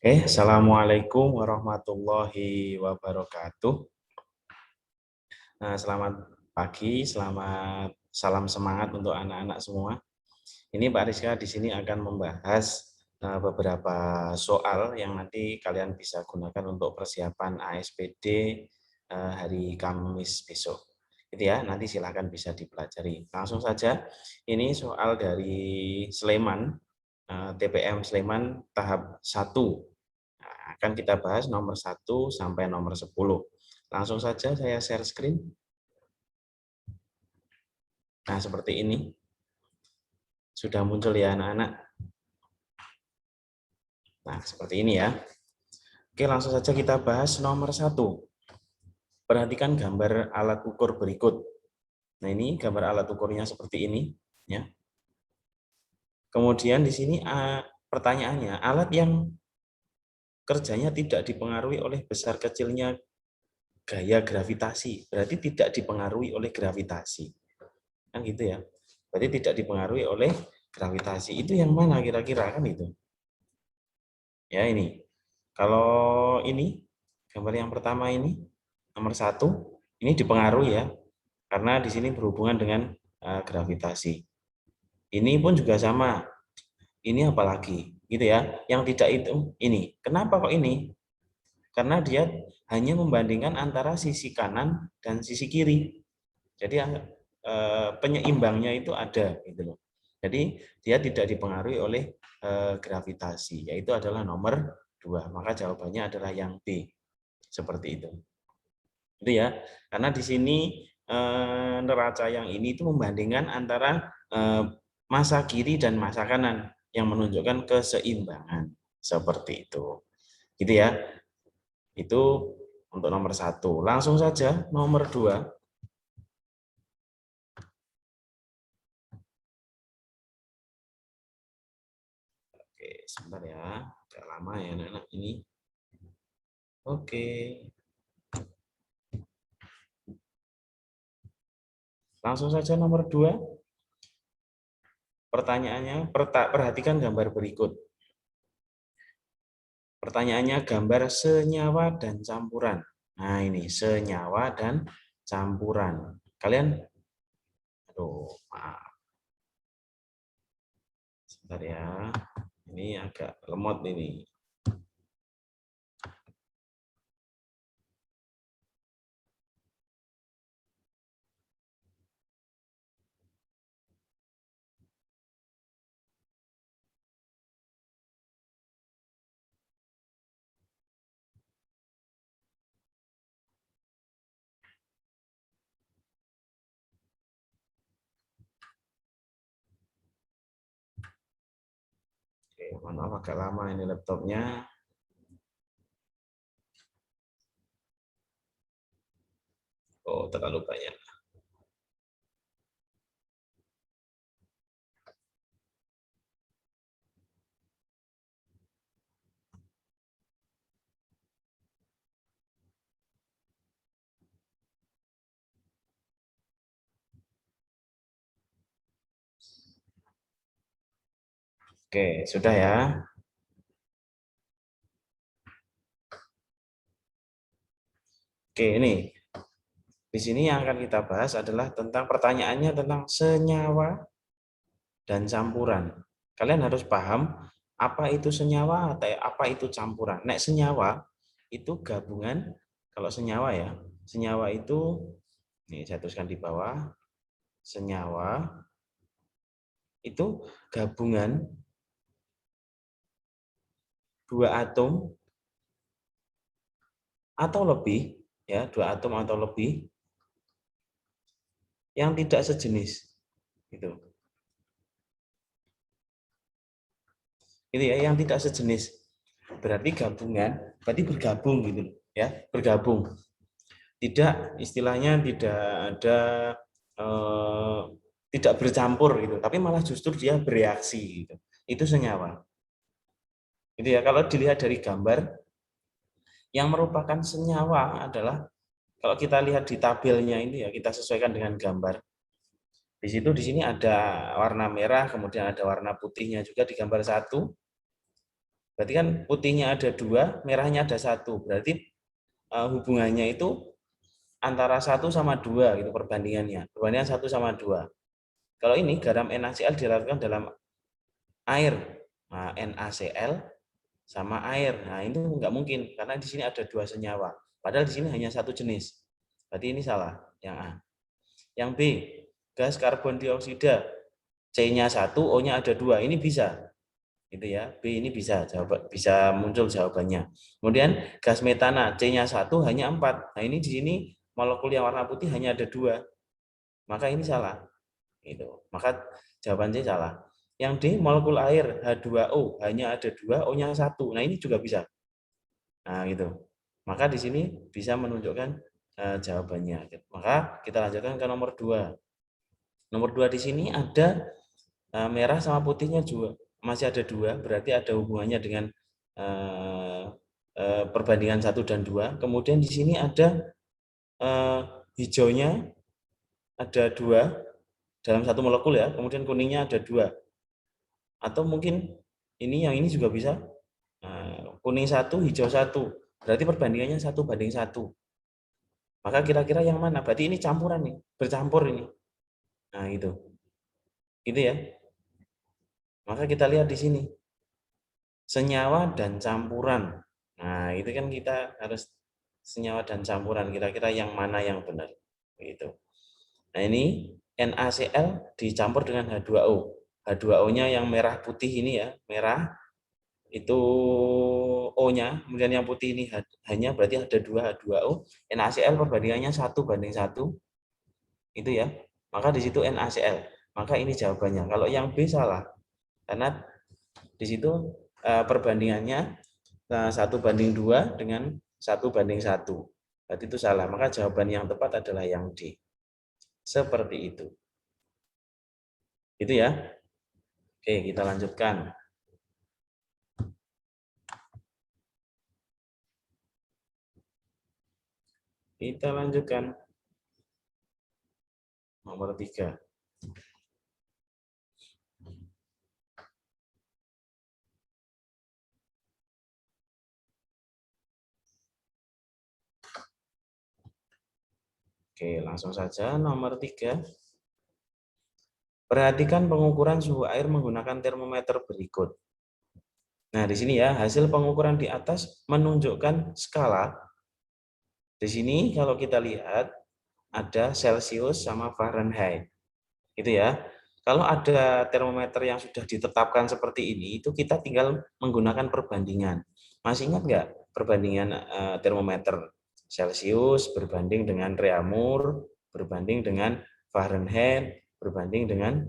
Assalamualaikum warahmatullahi wabarakatuh. Nah, selamat pagi, selamat salam semangat untuk anak-anak semua. Ini Pak Rizka di sini akan membahas beberapa soal yang nanti kalian bisa gunakan untuk persiapan ASPD hari Kamis besok. Itu ya, nanti silakan bisa dipelajari. Langsung saja, ini soal dari Sleman, TPM Sleman tahap 1. Nah, akan kita bahas nomor 1 sampai nomor 10. Langsung saja saya share screen. Nah, seperti ini. Sudah muncul ya anak-anak. Nah, seperti ini ya. Oke, langsung saja kita bahas nomor 1. Perhatikan gambar alat ukur berikut. Nah, ini gambar alat ukurnya seperti ini. Ya. Kemudian di sini pertanyaannya, alat yang kerjanya tidak dipengaruhi oleh besar kecilnya gaya gravitasi. Berarti tidak dipengaruhi oleh gravitasi. Kan gitu ya. Berarti tidak dipengaruhi oleh gravitasi. Itu yang mana kira-kira kan itu? Ya ini. Kalau ini gambar yang pertama ini nomor 1 ini dipengaruhi ya. Karena di sini berhubungan dengan gravitasi. Ini pun juga sama. Ini apalagi gitu ya. Yang tidak itu ini. Kenapa kok ini? Karena dia hanya membandingkan antara sisi kanan dan sisi kiri. Jadi penyeimbangnya itu ada gitu loh. Jadi dia tidak dipengaruhi oleh gravitasi, yaitu adalah nomor 2. Maka jawabannya adalah yang B. Seperti itu. Itu ya. Karena di sini neraca yang ini itu membandingkan antara masa kiri dan masa kanan yang menunjukkan keseimbangan. Seperti itu. Gitu ya. Itu untuk nomor 1. Langsung saja nomor 2. Oke, sebentar ya. Agak lama ya anak-anak ini. Oke. Langsung saja nomor 2. Pertanyaannya, perhatikan gambar berikut. Pertanyaannya gambar senyawa dan campuran. Nah ini, senyawa dan campuran. Kalian, aduh maaf. Sebentar ya. Ini agak lemot ini. Oke, mohon maaf agak lama ini laptopnya. Oh, terlalu banyak. Oke, sudah ya. Oke, ini. Di sini yang akan kita bahas adalah tentang pertanyaannya tentang senyawa dan campuran. Kalian harus paham apa itu senyawa atau apa itu campuran. Nek senyawa itu gabungan, kalau senyawa ya, senyawa itu, nih saya tuliskan di bawah, senyawa itu gabungan dua atom atau lebih, ya, dua atom atau lebih yang tidak sejenis. Gitu. Itu ya, yang tidak sejenis. Berarti gabungan, berarti bergabung gitu, ya, bergabung. Tidak, istilahnya tidak ada tidak bercampur gitu, tapi malah justru dia bereaksi gitu. Itu senyawa. Gitu ya, kalau dilihat dari gambar, yang merupakan senyawa adalah kalau kita lihat di tabelnya ini ya, kita sesuaikan dengan gambar. Di situ di sini ada warna merah, kemudian ada warna putihnya juga di gambar 1. Berarti kan putihnya ada 2, merahnya ada 1. Berarti hubungannya itu antara 1/2 gitu perbandingannya. Perbandingan 1/2. Kalau ini garam NaCl dilarutkan dalam air. Nah, NaCl sama air. Nah, itu nggak mungkin karena di sini ada 2 senyawa. Padahal di sini hanya 1 jenis. Berarti ini salah, yang A. Yang B, gas karbon dioksida. C-nya 1, O-nya ada 2. Ini bisa. Gitu ya. B ini bisa bisa muncul jawabannya. Kemudian gas metana, C-nya 1 hanya 4. Nah, ini di sini molekul yang warna putih hanya ada 2. Maka ini salah. Gitu. Maka jawaban C salah. Yang D, molekul air H2O hanya ada 2, O-nya 1. Nah, ini juga bisa. Nah, gitu. Maka di sini bisa menunjukkan jawabannya. Maka kita lanjutkan ke nomor 2. Nomor 2 di sini ada merah sama putihnya juga masih ada 2, berarti ada hubungannya dengan perbandingan 1 dan 2. Kemudian di sini ada hijaunya ada 2 dalam satu molekul ya, kemudian kuningnya ada 2. Atau mungkin yang ini juga bisa. Kuning 1, hijau 1. Berarti perbandingannya 1/1. Maka kira-kira yang mana? Berarti ini campuran nih, bercampur ini. Nah, itu. Gitu ya. Maka kita lihat di sini. Senyawa dan campuran. Nah, itu kan kita harus senyawa dan campuran. Kira-kira yang mana yang benar. Gitu. Nah, ini NaCl dicampur dengan H2O. H2O-nya yang merah putih ini ya, merah itu O-nya, kemudian yang putih ini hanya berarti ada 2 H2O. NaCl perbandingannya 1/1. Itu ya. Maka di situ NaCl. Maka ini jawabannya. Kalau yang B salah. Karena di situ perbandingannya 1/2 dengan 1/1. Berarti itu salah. Maka jawaban yang tepat adalah yang D. Seperti itu. Itu ya. Oke, kita lanjutkan. Kita lanjutkan. Nomor 3. Oke, langsung saja nomor 3. Perhatikan pengukuran suhu air menggunakan termometer berikut. Nah, di sini ya, hasil pengukuran di atas menunjukkan skala. Di sini kalau kita lihat ada Celcius sama Fahrenheit. Gitu ya. Kalau ada termometer yang sudah ditetapkan seperti ini, itu kita tinggal menggunakan perbandingan. Masih ingat nggak perbandingan termometer Celcius berbanding dengan Reaumur, berbanding dengan Fahrenheit, berbanding dengan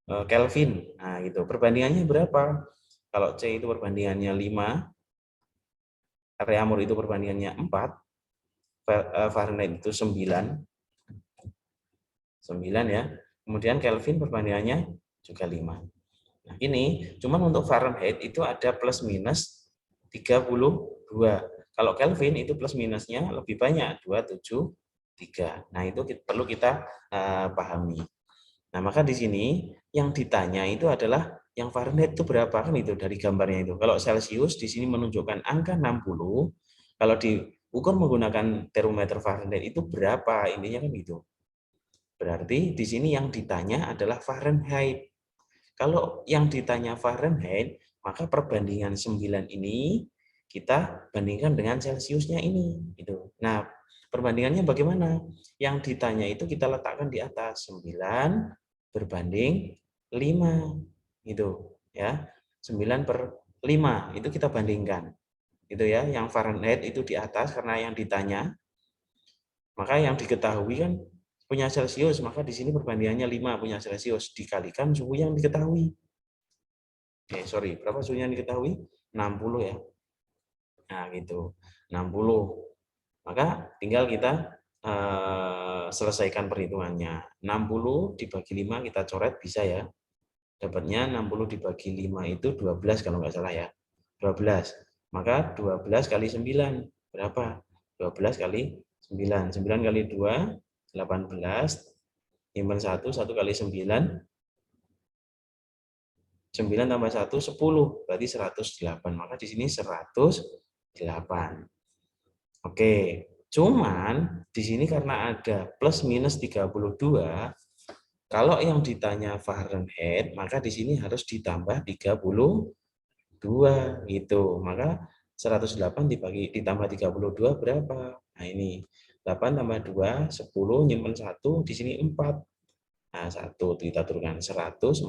Kelvin. Nah, gitu. Perbandingannya berapa? Kalau C itu perbandingannya 5, Reaumur itu perbandingannya 4, Fahrenheit itu 9 ya. Kemudian Kelvin perbandingannya juga 5. Nah, ini cuman untuk Fahrenheit itu ada plus minus 32. Kalau Kelvin itu plus minusnya lebih banyak, 273. Nah, itu perlu kita pahami. Nah, maka di sini yang ditanya itu adalah yang Fahrenheit itu berapa, kan itu dari gambarnya itu. Kalau Celcius di sini menunjukkan angka 60, kalau diukur menggunakan termometer Fahrenheit itu berapa, intinya kan gitu. Berarti di sini yang ditanya adalah Fahrenheit. Kalau yang ditanya Fahrenheit, maka perbandingan 9 ini kita bandingkan dengan Celciusnya ini. Gitu. Nah, perbandingannya bagaimana? Yang ditanya itu kita letakkan di atas 9 berbanding 5. Gitu. Ya, 9/5 itu kita bandingkan. Gitu ya, yang Fahrenheit itu di atas karena yang ditanya. Maka yang diketahui kan punya Celcius, maka di sini perbandingannya 5 punya Celcius dikalikan suhu yang diketahui. Berapa suhu yang diketahui? 60 ya. Nah, gitu. 60. Maka tinggal kita selesaikan perhitungannya. 60 dibagi 5 kita coret bisa ya. Dapatnya 60 dibagi 5 itu 12 kalau nggak salah ya. 12. Maka 12 kali 9 berapa? 12 kali 9. 9 kali 2, 18. Simpan 1 kali 9, 9 tambah 1, 10. Berarti 108. Maka di sini 108. Oke. Cuman di sini karena ada plus minus 32, kalau yang ditanya Fahrenheit, maka di sini harus ditambah 32 gitu. Maka 108 ditambah 32 berapa? Nah, ini 8 tambah 2, 10, nyimpen 1, di sini 4. Nah, 1 kita turunkan 140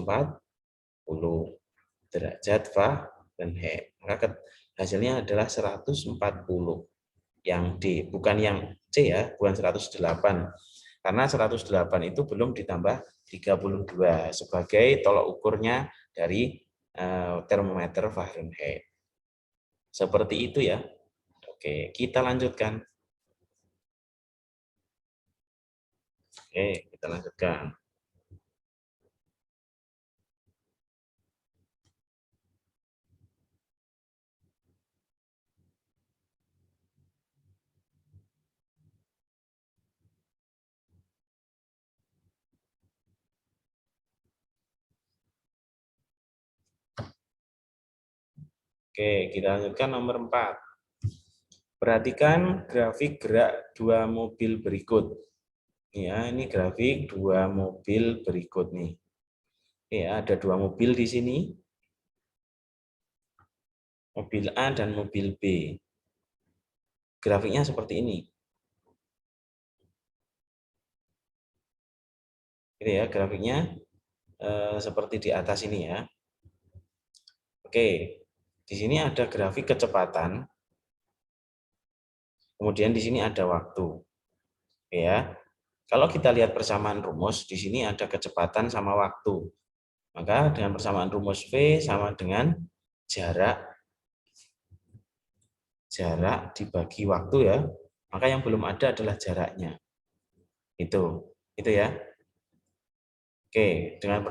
derajat Fahrenheit. Maka hasilnya adalah 140. Yang D, bukan yang C ya, bukan 108. Karena 108 itu belum ditambah 32 sebagai tolok ukurnya dari termometer Fahrenheit. Seperti itu ya. Oke, kita lanjutkan. Oke, kita lanjutkan. Oke, kita lanjutkan nomor 4. Perhatikan grafik gerak dua mobil berikut. Ya, ini grafik dua mobil berikut nih. Ya, ada dua mobil di sini. Mobil A dan mobil B. Grafiknya seperti ini. Ini ya, grafiknya seperti di atas ini ya. Oke, di sini ada grafik kecepatan. Kemudian di sini ada waktu. Ya. Kalau kita lihat persamaan rumus, di sini ada kecepatan sama waktu. Maka dengan persamaan rumus V sama dengan jarak dibagi waktu ya. Maka yang belum ada adalah jaraknya. Itu ya. Oke, dengan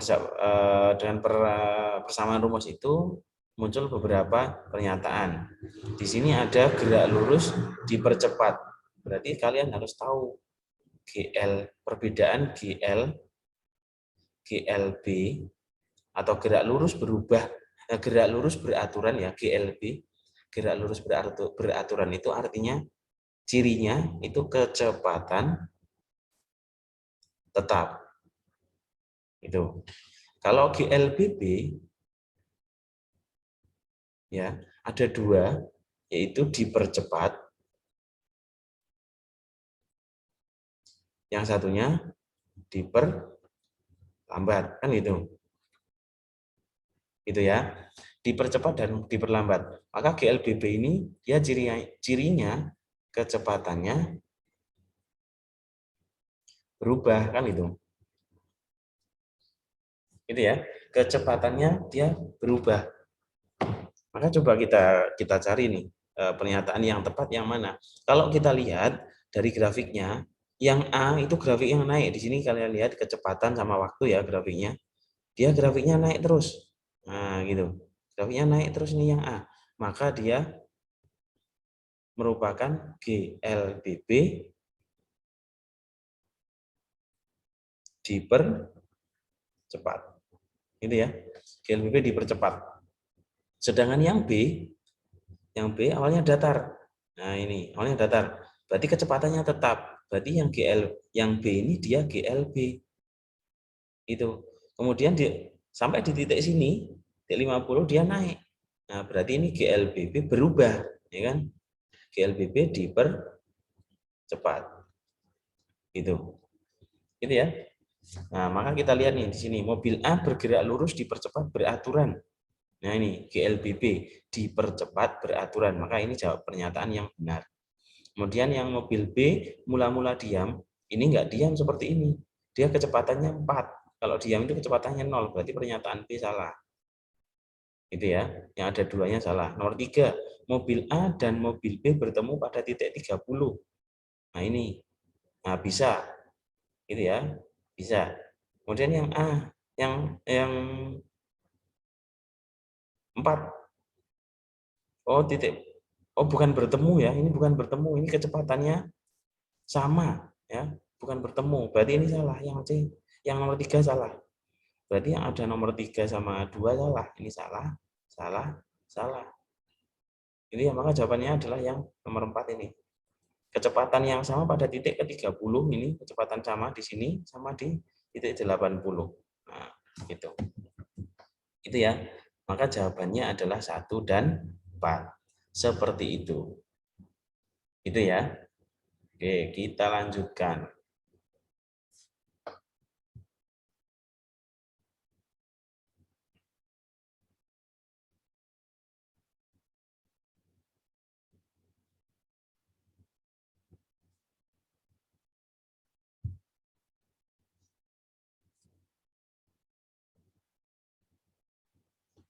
persamaan rumus itu muncul beberapa pernyataan. Di sini ada gerak lurus dipercepat. Berarti kalian harus tahu GL, perbedaan GLB atau gerak lurus gerak lurus beraturan ya, GLB, gerak lurus beraturan itu artinya cirinya itu kecepatan tetap. Itu. Kalau GLBB ya ada dua, yaitu dipercepat, yang satunya diperlambat, kan itu ya, dipercepat dan diperlambat. Maka GLBB ini dia cirinya kecepatannya berubah, kan itu ya, kecepatannya dia berubah. Maka coba kita cari nih pernyataan yang tepat yang mana. Kalau kita lihat dari grafiknya, yang A itu grafik yang naik. Di sini kalian lihat kecepatan sama waktu ya grafiknya. Dia grafiknya naik terus. Nah, gitu. Grafiknya naik terus nih yang A. Maka dia merupakan GLBB dipercepat. Gitu ya. GLBB dipercepat. Sedangkan yang B awalnya datar. Nah, ini awalnya datar. Berarti kecepatannya tetap. Berarti yang B ini dia GLB. Itu. Kemudian sampai di titik sini, titik 50 dia naik. Nah, berarti ini GLBB berubah, ya kan? GLBB dipercepat. Itu. Gitu ya. Nah, maka kita lihat nih di sini, mobil A bergerak lurus dipercepat beraturan. Nah, ini GLBB dipercepat beraturan. Maka ini jawab pernyataan yang benar. Kemudian yang mobil B mula-mula diam, ini enggak diam seperti ini. Dia kecepatannya 4. Kalau diam itu kecepatannya 0, berarti pernyataan B salah. Itu ya, yang ada duanya salah. Nomor 3, mobil A dan mobil B bertemu pada titik 30. Nah, ini. Nah, bisa. Gitu ya. Bisa. Kemudian yang A, yang 4. Oh, bukan bertemu ya. Ini bukan bertemu, ini kecepatannya sama ya, bukan bertemu. Berarti ini salah, yang C, yang nomor 3 salah. Berarti yang ada nomor 3 sama 2 salah. Ini salah, salah, salah. Ini ya, maka jawabannya adalah yang nomor 4 ini. Kecepatan yang sama pada titik ke-30 ini, kecepatan sama di sini sama di titik 80. Nah, gitu. Itu ya. Maka jawabannya adalah 1 dan 4. Seperti itu. Itu ya. Oke, kita lanjutkan.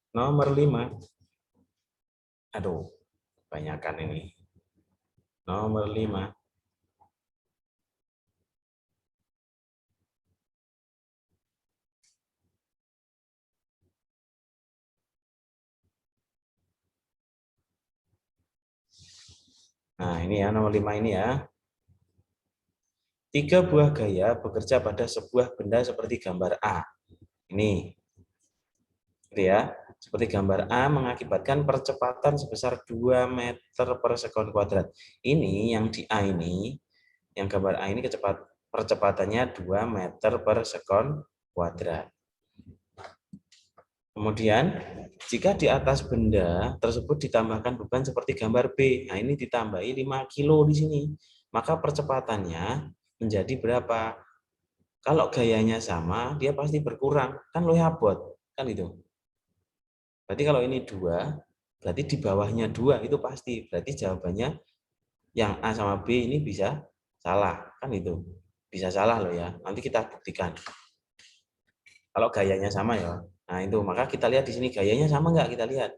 Nomor 5. Aduh, kebanyakan ini. Nomor 5. Nah, ini ya, nomor 5 ini ya. 3 buah gaya bekerja pada sebuah benda seperti gambar A. Ini. Gitu ya. Seperti gambar A mengakibatkan percepatan sebesar 2 meter per sekon kuadrat. Ini yang di A ini, yang gambar A ini percepatannya 2 meter per sekon kuadrat. Kemudian, jika di atas benda tersebut ditambahkan beban seperti gambar B, nah ini ditambahi 5 kilo di sini, maka percepatannya menjadi berapa? Kalau gayanya sama, dia pasti berkurang, kan lo abot, kan itu. Berarti kalau ini 2, berarti di bawahnya 2 itu pasti. Berarti jawabannya yang A sama B ini bisa salah, kan itu. Bisa salah loh ya. Nanti kita buktikan. Kalau gayanya sama ya. Nah, itu maka kita lihat di sini gayanya sama nggak, kita lihat.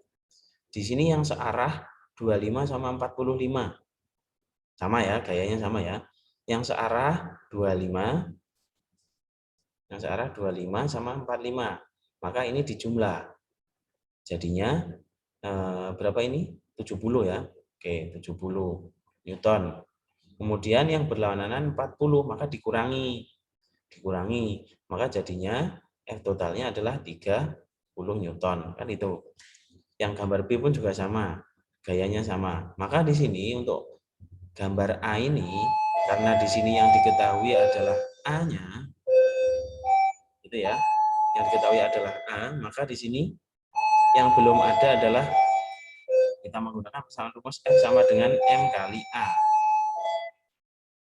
Di sini yang searah 25 sama 45. Sama ya, gayanya sama ya. Yang searah 25, yang searah 25 sama 45. Maka ini dijumlah. Jadinya berapa ini? 70 ya. Oke, 70 Newton. Kemudian yang berlawanan 40, maka dikurangi. Dikurangi, maka jadinya F totalnya adalah 30 Newton. Kan itu. Yang gambar B pun juga sama. Gayanya sama. Maka di sini untuk gambar A ini, karena di sini yang diketahui adalah A-nya, gitu ya. Yang diketahui adalah A, maka di sini yang belum ada adalah kita menggunakan persamaan rumus F sama dengan M kali A.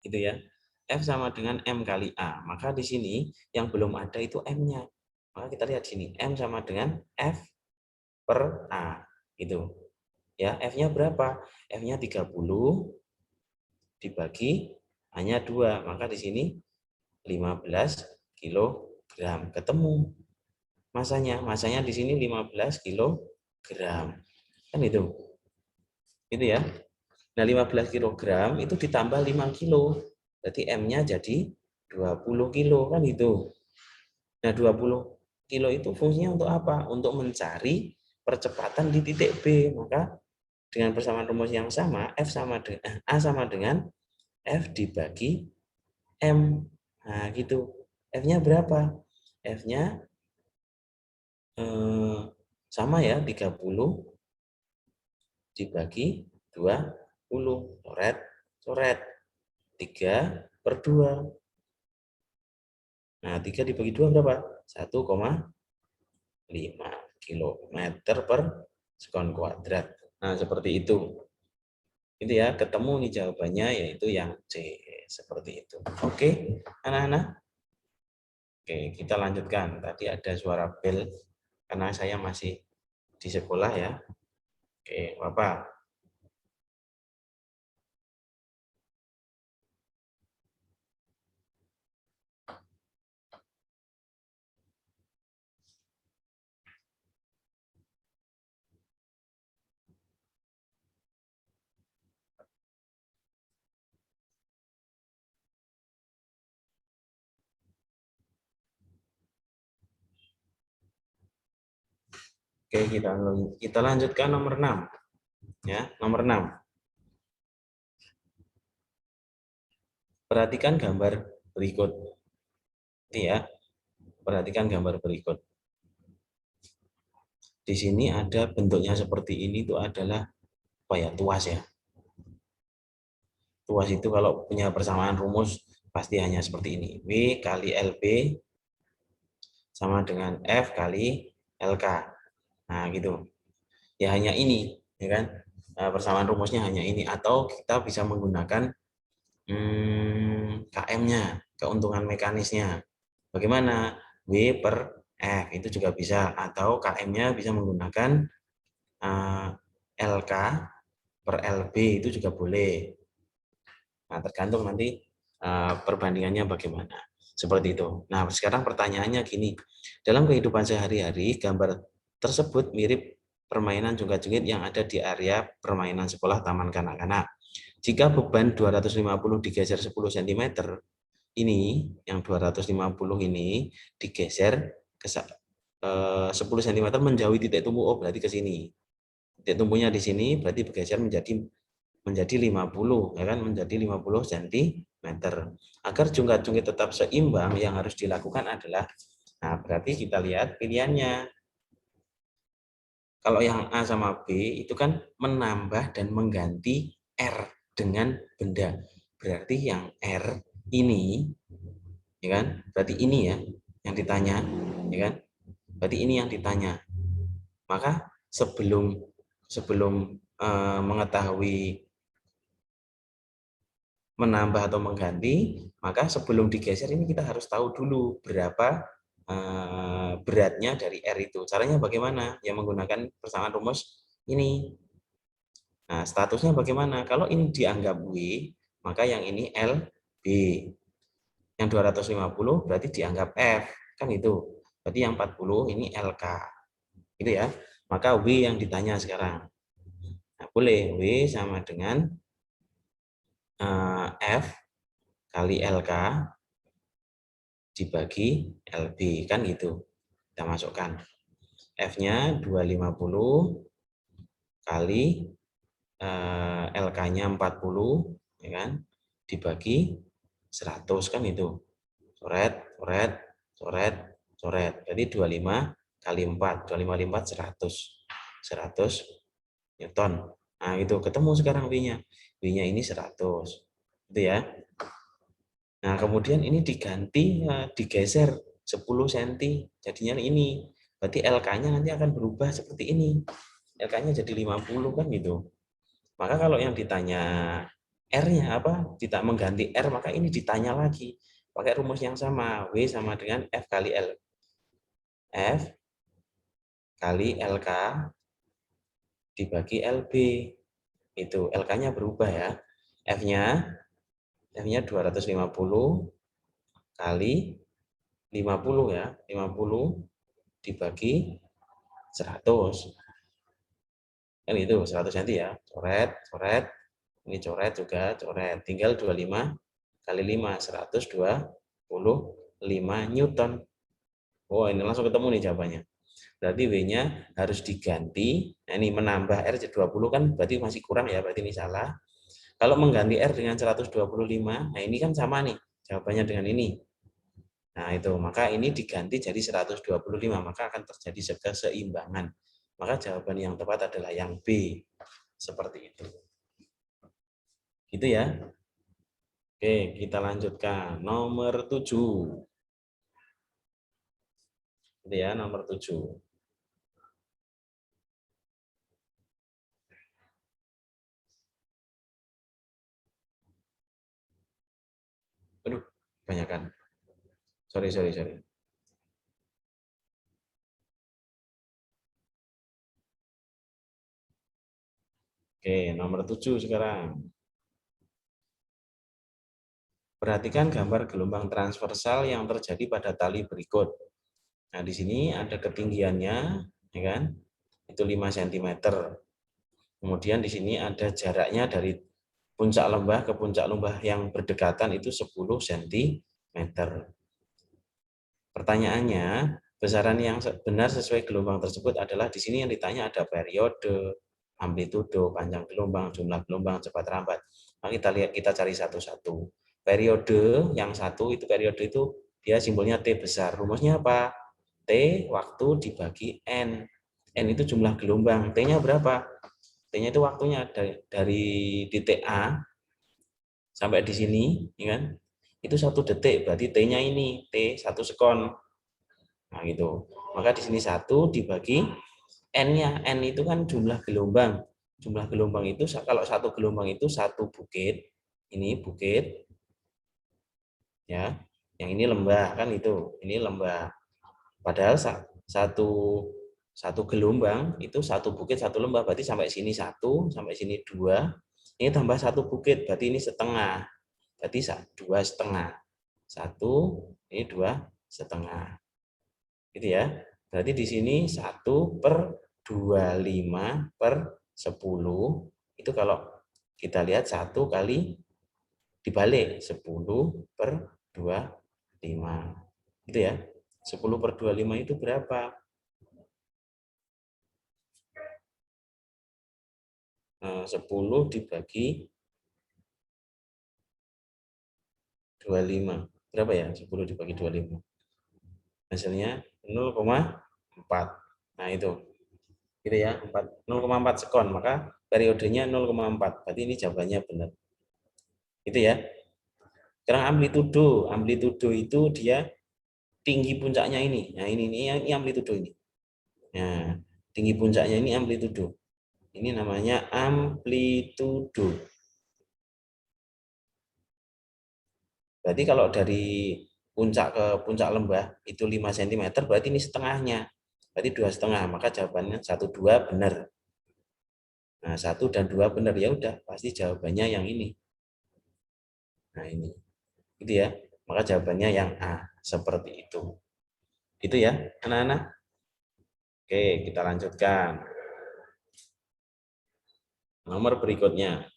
Gitu ya. F sama dengan M kali A. Maka di sini yang belum ada itu M-nya. Maka kita lihat sini, M sama dengan F per A. Gitu. Ya, F-nya berapa? F-nya 30 dibagi hanya 2. Maka di sini 15 kilogram. Ketemu masanya. Masanya di sini 15 kilogram. Kan itu. Itu ya. Nah, 15 kilogram itu ditambah 5 kilo. Berarti M-nya jadi 20 kilo. Kan itu. Nah, 20 kilo itu fungsinya untuk apa? Untuk mencari percepatan di titik B. Maka dengan persamaan rumus yang sama, F sama dengan A sama dengan F dibagi M. Nah, gitu. F-nya berapa? F-nya sama ya, 30 dibagi 20. Coret, coret. 3 per 2. Nah, 3 dibagi 2 berapa? 1,5 kilometer per sekon kuadrat. Nah, seperti itu. Itu ya, ketemu nih jawabannya, yaitu yang C. Seperti itu. Oke, anak-anak. Oke, kita lanjutkan. Tadi ada suara bel, karena saya masih di sekolah ya. Oke, Bapak. Oke, kita lanjutkan nomor 6. Ya, nomor 6. Perhatikan gambar berikut. Ini ya. Perhatikan gambar berikut. Di sini ada bentuknya seperti ini, itu adalah apa ya, tuas ya. Tuas itu kalau punya persamaan rumus pasti hanya seperti ini. W kali LB sama dengan F kali LK. Nah, gitu. Ya hanya ini, ya kan? Persamaan rumusnya hanya ini. Atau kita bisa menggunakan KM-nya, keuntungan mekanisnya. Bagaimana? W per F itu juga bisa. Atau KM-nya bisa menggunakan LK per LB itu juga boleh. Nah, tergantung nanti perbandingannya bagaimana. Seperti itu. Nah, sekarang pertanyaannya gini. Dalam kehidupan sehari-hari, gambar tersebut mirip permainan jungkat-jungkit yang ada di area permainan sekolah taman kanak-kanak. Jika beban 250 digeser 10 cm, ini yang 250 ini digeser ke 10 cm menjauhi titik tumpu. Oh, berarti ke sini. Titik tumpunya di sini berarti bergeser menjadi 50, ya kan, menjadi 50 cm. Agar jungkat-jungkit tetap seimbang, yang harus dilakukan adalah, nah berarti kita lihat pilihannya. Kalau yang A sama B itu kan menambah dan mengganti R dengan benda. Berarti yang R ini, ya kan? Berarti ini ya yang ditanya, ya kan? Berarti ini yang ditanya. Maka sebelum sebelum mengetahui menambah atau mengganti, maka sebelum digeser ini kita harus tahu dulu berapa beratnya dari R itu. Caranya bagaimana? Ya menggunakan persamaan rumus ini. Nah, statusnya bagaimana? Kalau ini dianggap W, maka yang ini LB. Yang 250 berarti dianggap F, kan itu. Berarti yang 40 ini LK. Gitu ya. Maka W yang ditanya sekarang. Nah, boleh W sama dengan F kali LK dibagi LB, kan gitu. Kita masukkan. F-nya 250 kali LK-nya 40, ya kan? Dibagi 100, kan itu. Coret, coret, coret, coret. Jadi 25 kali 4, 25 kali 4 100. 100 Newton. Nah, itu ketemu sekarang W-nya. W-nya ini 100. Itu ya. Nah, kemudian ini diganti, digeser 10 cm. Jadinya ini. Berarti LK-nya nanti akan berubah seperti ini. LK-nya jadi 50, kan gitu. Maka kalau yang ditanya R-nya apa? Tidak mengganti R, maka ini ditanya lagi. Pakai rumus yang sama. W sama dengan F kali L. F kali LK dibagi LB. Itu LK-nya berubah ya. F-nya 250 kali 50 ya. 50 dibagi 100. Kan itu 100 cm ya. Coret, coret. Ini coret juga, coret. Tinggal 25 kali 5, 125 Newton. Oh, ini langsung ketemu nih jawabannya. Berarti W-nya harus diganti. Nah, ini menambah R 20 kan berarti masih kurang ya, berarti ini salah. Kalau mengganti R dengan 125, nah ini kan sama nih jawabannya dengan ini. Nah, itu maka ini diganti jadi 125, maka akan terjadi keseimbangan. Maka jawaban yang tepat adalah yang B. Seperti itu. Gitu ya. Oke, kita lanjutkan. Nomor 7. Gitu ya, nomor 7. Aduh, kebanyakan. Sorry. Oke, nomor 7 sekarang. Perhatikan gambar gelombang transversal yang terjadi pada tali berikut. Nah, di sini ada ketinggiannya, ya kan? Itu 5 cm. Kemudian di sini ada jaraknya dari puncak lembah ke puncak lembah yang berdekatan itu 10 cm. Pertanyaannya, besaran yang benar sesuai gelombang tersebut adalah di sini yang ditanya ada periode, amplitudo, panjang gelombang, jumlah gelombang, cepat lambat. Nah, kita cari satu-satu. Periode yang satu itu periode itu dia simbolnya T besar. Rumusnya apa? T waktu dibagi N. N itu jumlah gelombang. T-nya berapa? T-nya itu waktunya dari titik A sampai di sini, ya kan? Itu 1 detik, berarti T-nya ini T 1 sekon. Nah, gitu. Maka di sini 1 dibagi N-nya. N itu kan jumlah gelombang. Jumlah gelombang itu kalau 1 gelombang itu 1 bukit. Ini bukit, ya. Yang ini lembah kan itu. Ini lembah. Padahal satu gelombang itu 1 bukit 1 lembah, berarti sampai sini 1, sampai sini 2. Ini tambah 1 bukit, berarti ini setengah. Berarti 2,5. 1, ini 2,5. Gitu ya. Berarti di sini 1/25/10. Itu kalau kita lihat 1 kali dibalik 10/25. Gitu ya. 10/25 itu berapa? 10 dibagi 25. Berapa ya? 10 dibagi 25. Hasilnya 0,4. Nah, itu. Gitu ya, 0,4 sekon. Maka periodenya 0,4. Berarti ini jawabannya benar. Gitu ya. Sekarang amplitudo. Amplitudo itu dia tinggi puncaknya ini. Nah, ini amplitudo ini. Nah, tinggi puncaknya ini amplitudo. Ini namanya amplitudo. Berarti kalau dari puncak ke puncak lembah itu 5 cm, berarti ini setengahnya. Berarti 2,5, maka jawabannya 1, 2 benar. Nah, 1 dan 2 benar, ya udah, pasti jawabannya yang ini. Nah, ini. Gitu ya. Maka jawabannya yang A, seperti itu. Itu ya, anak-anak. Oke, kita lanjutkan. Nomor berikutnya.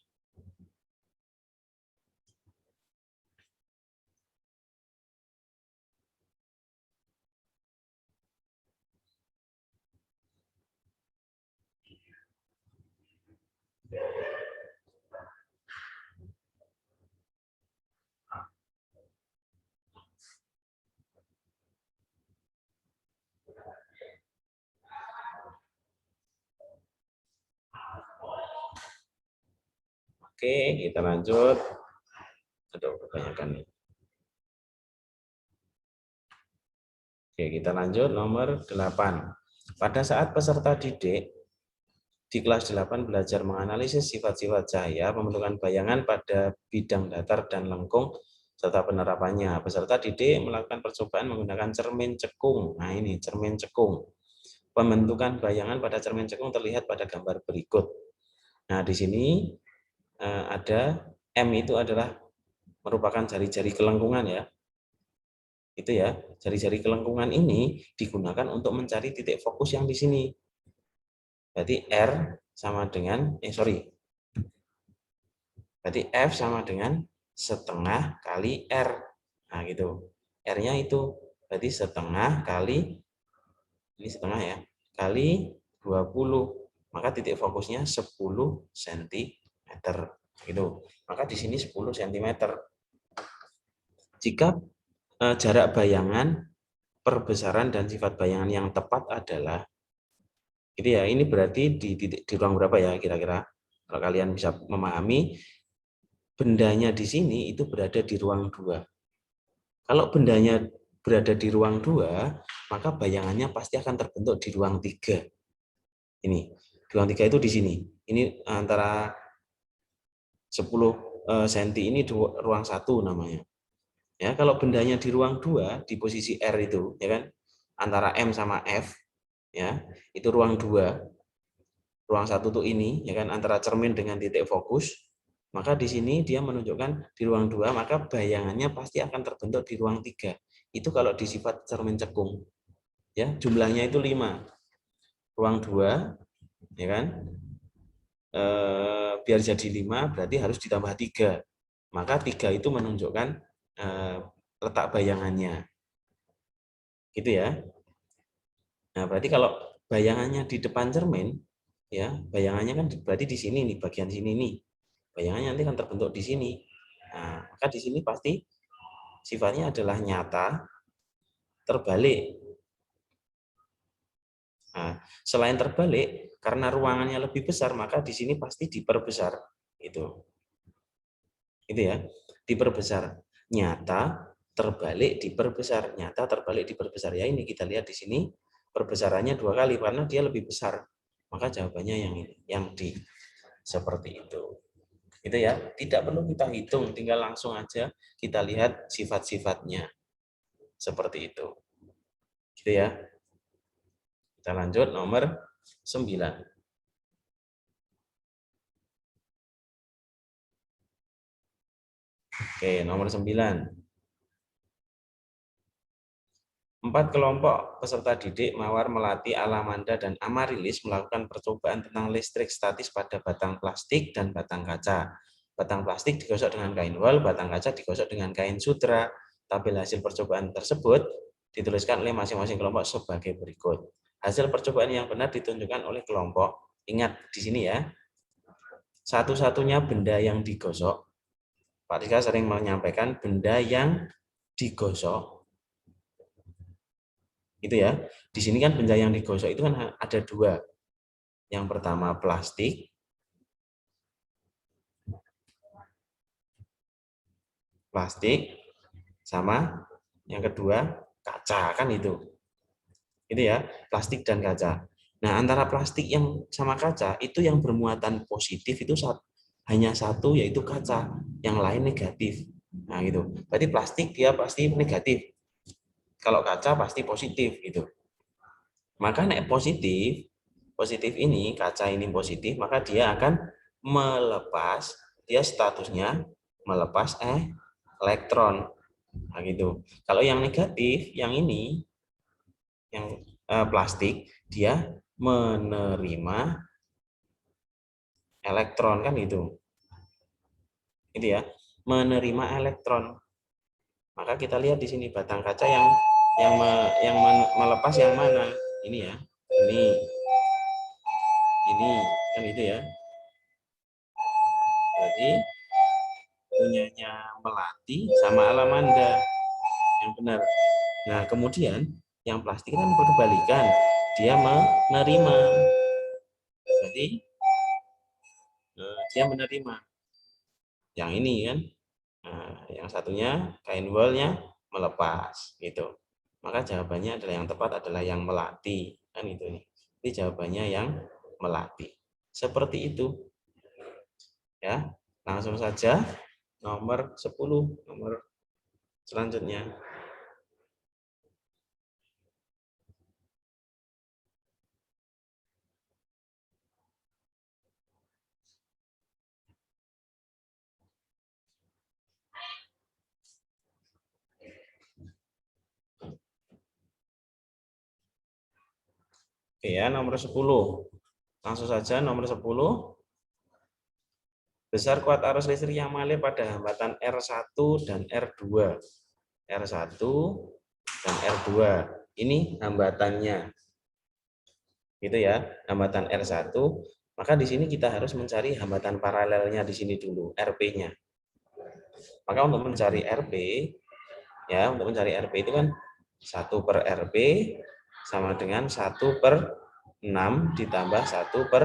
Oke, kita lanjut. Aduh, kebanyakan nih. Oke, kita lanjut nomor 8. Pada saat peserta didik di kelas 8 belajar menganalisis sifat-sifat cahaya, pembentukan bayangan pada bidang datar dan lengkung, serta penerapannya. Peserta didik melakukan percobaan menggunakan cermin cekung. Nah, ini cermin cekung. Pembentukan bayangan pada cermin cekung terlihat pada gambar berikut. Nah, di sini ada M itu adalah merupakan jari-jari kelengkungan ya. Itu ya, jari-jari kelengkungan ini digunakan untuk mencari titik fokus yang di sini. Berarti R sama dengan, berarti F sama dengan setengah kali R. Nah, gitu. R-nya itu berarti setengah kali, ini setengah ya, kali 20. Maka titik fokusnya 10 cm. Gitu. Maka di sini 10 cm. Jika jarak bayangan, perbesaran dan sifat bayangan yang tepat adalah, gitu ya, ini berarti di ruang berapa ya kira-kira? Kalau kalian bisa memahami, bendanya di sini itu berada di ruang 2. Kalau bendanya berada di ruang 2, maka bayangannya pasti akan terbentuk di ruang 3. Ini, ruang 3 itu di sini. Ini antara 10 cm ini ruang 1 namanya. Ya, kalau bendanya di ruang 2 di posisi R itu, ya kan? Antara M sama F, ya. Itu ruang 2. Ruang 1 itu ini, ya kan, antara cermin dengan titik fokus. Maka di sini dia menunjukkan di ruang 2, maka bayangannya pasti akan terbentuk di ruang 3. Itu kalau di sifat cermin cekung. Ya, jumlahnya itu 5. Ruang 2, ya kan? Biar jadi 5 berarti harus ditambah 3. Maka 3 itu menunjukkan letak bayangannya. Gitu ya. Nah, berarti kalau bayangannya di depan cermin, ya, bayangannya kan berarti di sini nih, bagian sini nih. Bayangannya nanti akan terbentuk di sini. Nah, maka di sini pasti sifatnya adalah nyata, terbalik. Nah, selain terbalik, karena ruangannya lebih besar, maka di sini pasti diperbesar. Itu ya, diperbesar. Nyata, terbalik, diperbesar. Nyata, terbalik, diperbesar. Ya ini kita lihat di sini, perbesarannya 2 kali, karena dia lebih besar. Maka jawabannya yang ini, yang D. Seperti itu. Itu ya, tidak perlu kita hitung, tinggal langsung aja kita lihat sifat-sifatnya. Seperti itu. Gitu ya. Kita lanjut nomor 9. Oke, nomor 9. 4 kelompok peserta didik Mawar, Melati, Alamanda, dan Amarilis melakukan percobaan tentang listrik statis pada batang plastik dan batang kaca. Batang plastik digosok dengan kain wol, batang kaca digosok dengan kain sutra. Tabel hasil percobaan tersebut dituliskan oleh masing-masing kelompok sebagai berikut. Hasil percobaan yang benar ditunjukkan oleh kelompok. Ingat di sini ya, satu-satunya benda yang digosok, Pak Rizka sering menyampaikan benda yang digosok itu ya. Di sini kan benda yang digosok itu kan ada 2. Yang pertama plastik, sama yang kedua kaca, kan itu. Itu ya, plastik dan kaca. Nah, antara plastik yang sama kaca itu yang bermuatan positif itu hanya satu, yaitu kaca, yang lain negatif. Nah, gitu. Berarti plastik dia pasti negatif. Kalau kaca pasti positif gitu. Maka nek positif ini, kaca ini positif, maka dia akan melepas, dia statusnya melepas elektron. Nah, gitu. Kalau yang negatif, yang ini, yang plastik, dia menerima elektron, kan itu. Itu ya, menerima elektron. Maka kita lihat di sini batang kaca yang melepas yang mana? Ini ya. Ini kan itu ya. Jadi punyanya Melati sama Alamanda yang benar. Nah, kemudian yang plastik kan berkebalikan, dia menerima. Jadi dia menerima yang ini kan. Nah, yang satunya kain wolnya melepas gitu. Maka jawabannya adalah yang tepat adalah yang Melati kan itu nih. Ini jawabannya yang Melati. Seperti itu. Ya. Langsung saja nomor 10, nomor selanjutnya. Oke ya, nomor 10. Langsung saja nomor 10. Besar kuat arus listrik yang mengalir pada hambatan R1 dan R2. R1 dan R2. Ini hambatannya. Gitu ya, hambatan R1. Maka di sini kita harus mencari hambatan paralelnya di sini dulu, RP-nya. Maka untuk mencari RP, ya, untuk mencari RP itu kan 1 per RP sama dengan 1 per 6 ditambah 1 per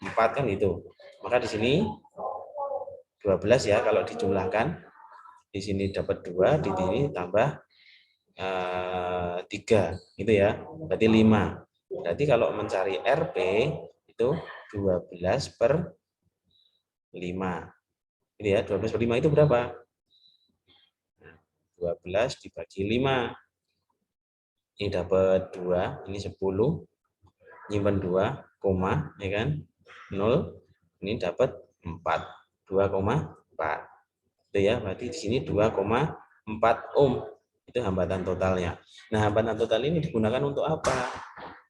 4 kan itu. Maka di sini 12 ya kalau dijumlahkan. Di sini dapat 2, di sini tambah 3 gitu ya. Berarti 5. Berarti kalau mencari RP itu 12 per 5. Ini ya, 12 per 5 itu berapa? 12 dibagi 5. Ini dapat 2, ini 10. Nyimpan 2, koma, ya kan? 0. Ini dapat 4. 2,4. Itu ya, berarti di sini 2,4 ohm. Itu hambatan totalnya. Nah, hambatan total ini digunakan untuk apa?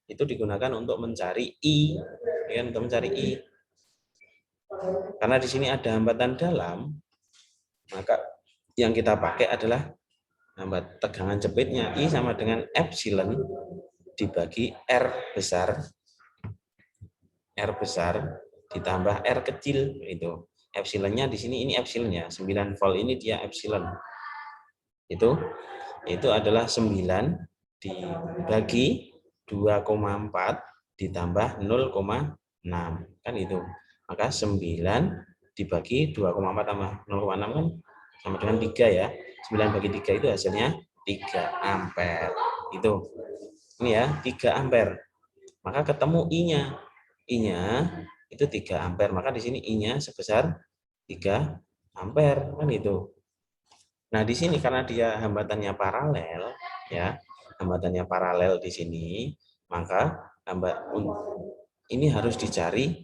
Itu digunakan untuk mencari I, ya, untuk mencari I. Karena di sini ada hambatan dalam, maka yang kita pakai adalah hambat tegangan jepitnya. I sama dengan epsilon dibagi R besar ditambah R kecil itu. Epsilonnya di sini ini epsilonnya 9 volt ini dia epsilon. Itu adalah 9 dibagi 2,4 ditambah 0,6 kan itu. Maka 9 dibagi 2,4 tambah 0,6 kan sama dengan 3 ya. 9 bagi 3 itu hasilnya 3 ampere. Itu. Ini ya, 3 ampere. Maka ketemu I-nya. I-nya itu 3 ampere. Maka di sini I-nya sebesar 3 ampere kan itu. Nah, di sini karena dia hambatannya paralel ya. Hambatannya paralel di sini, maka ini harus dicari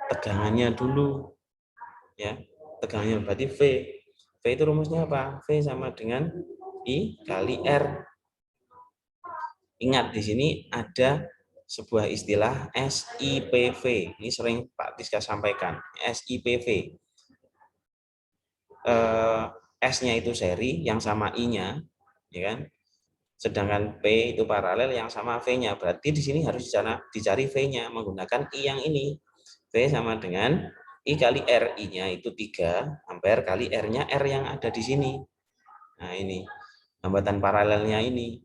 tegangannya dulu ya. Tegangannya berarti V. V itu rumusnya apa? V sama dengan I kali R. Ingat di sini ada sebuah istilah SIPV. Ini sering Pak Tiska sampaikan. SIPV. S-nya itu seri yang sama I-nya, ya kan? Sedangkan P itu paralel yang sama V-nya. Berarti di sini harus dicari V-nya menggunakan I yang ini. V sama dengan I kali R. I-nya itu 3 ampere kali R-nya R yang ada di sini. Nah, ini hambatan paralelnya ini.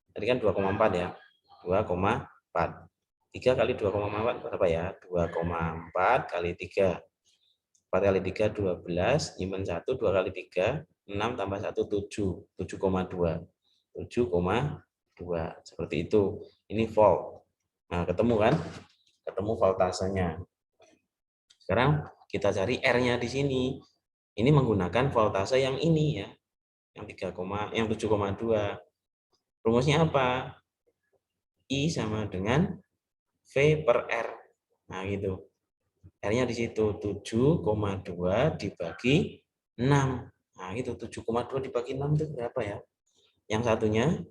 Tadi kan 2,4 ya. 2,4. 3 kali 2,4 berapa ya? 2,4 kali 3. 4 kali 3, 12. Nyimpen 1, 2 kali 3, 6 tambah 1, 7. 7,2. 7,2. Seperti itu. Ini volt. Nah, ketemu kan? Ketemu voltasenya. Sekarang kita cari R-nya di sini. Ini menggunakan voltase yang ini ya. Yang 7,2. Rumusnya apa? I sama dengan V per R. Nah, gitu. R-nya di situ 7,2 dibagi 6. Nah, itu 7,2 dibagi 6 itu berapa ya? Yang satunya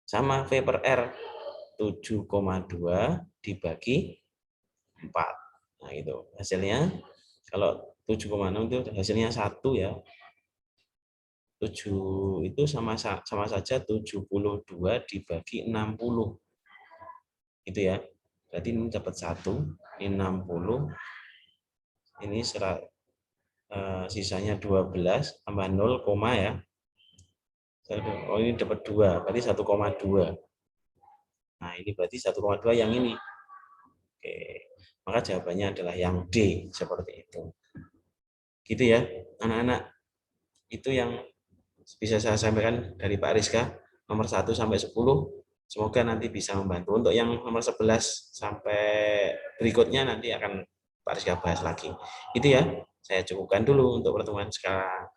sama V per R 7,2 dibagi 4. Nah, itu hasilnya kalau 7,6 itu hasilnya 1 ya. 7 itu sama saja 72 dibagi 60. Itu ya. Berarti ini dapat 1, ini 60. Ini sisanya 12 tambah 0, ya. Oh, ini dapat 2, berarti 1,2. Nah, ini berarti 1,2 yang ini. Oke. Maka jawabannya adalah yang D, seperti itu. Gitu ya, anak-anak. Itu yang bisa saya sampaikan dari Pak Rizka, nomor 1 sampai 10. Semoga nanti bisa membantu. Untuk yang nomor 11 sampai berikutnya nanti akan Pak Rizka bahas lagi. Itu ya, saya cukupkan dulu untuk pertemuan sekarang.